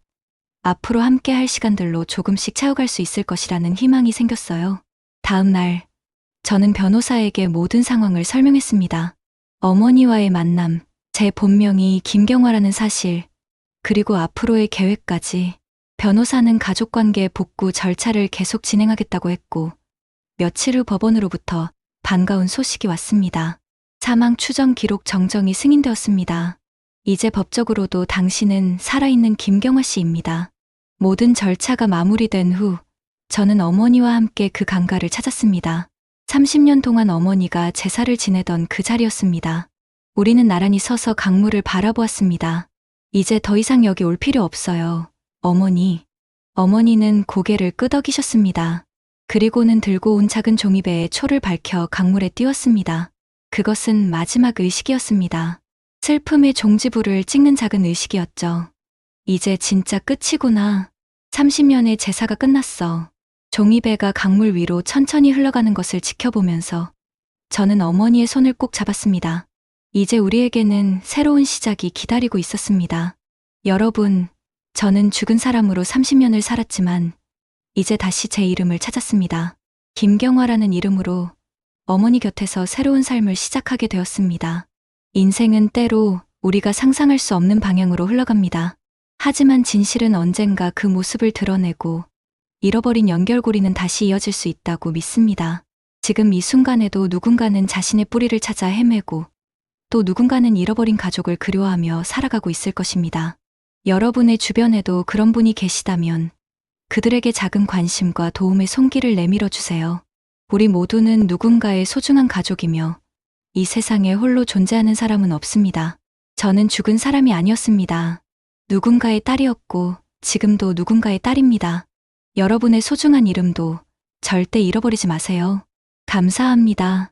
B: 앞으로 함께 할 시간들로 조금씩 채워갈 수 있을 것이라는 희망이 생겼어요. 다음 날, 저는 변호사에게 모든 상황을 설명했습니다. 어머니와의 만남, 제 본명이 김경화라는 사실, 그리고 앞으로의 계획까지. 변호사는 가족관계 복구 절차를 계속 진행하겠다고 했고, 며칠 후 법원으로부터 반가운 소식이 왔습니다. 사망 추정 기록 정정이 승인되었습니다. 이제 법적으로도 당신은 살아있는 김경화 씨입니다. 모든 절차가 마무리된 후 저는 어머니와 함께 그 강가를 찾았습니다. 30년 동안 어머니가 제사를 지내던 그 자리였습니다. 우리는 나란히 서서 강물을 바라보았습니다. 이제 더 이상 여기 올 필요 없어요. 어머니. 어머니는 고개를 끄덕이셨습니다. 그리고는 들고 온 작은 종이배에 초를 밝혀 강물에 띄웠습니다. 그것은 마지막 의식이었습니다. 슬픔의 종지부를 찍는 작은 의식이었죠. 이제 진짜 끝이구나. 30년의 제사가 끝났어. 종이배가 강물 위로 천천히 흘러가는 것을 지켜보면서 저는 어머니의 손을 꼭 잡았습니다. 이제 우리에게는 새로운 시작이 기다리고 있었습니다. 여러분, 저는 죽은 사람으로 30년을 살았지만 이제 다시 제 이름을 찾았습니다. 김경화라는 이름으로 어머니 곁에서 새로운 삶을 시작하게 되었습니다. 인생은 때로 우리가 상상할 수 없는 방향으로 흘러갑니다. 하지만 진실은 언젠가 그 모습을 드러내고 잃어버린 연결고리는 다시 이어질 수 있다고 믿습니다. 지금 이 순간에도 누군가는 자신의 뿌리를 찾아 헤매고 또 누군가는 잃어버린 가족을 그리워하며 살아가고 있을 것입니다. 여러분의 주변에도 그런 분이 계시다면 그들에게 작은 관심과 도움의 손길을 내밀어 주세요. 우리 모두는 누군가의 소중한 가족이며 이 세상에 홀로 존재하는 사람은 없습니다. 저는 죽은 사람이 아니었습니다. 누군가의 딸이었고 지금도 누군가의 딸입니다. 여러분의 소중한 이름도 절대 잃어버리지 마세요. 감사합니다.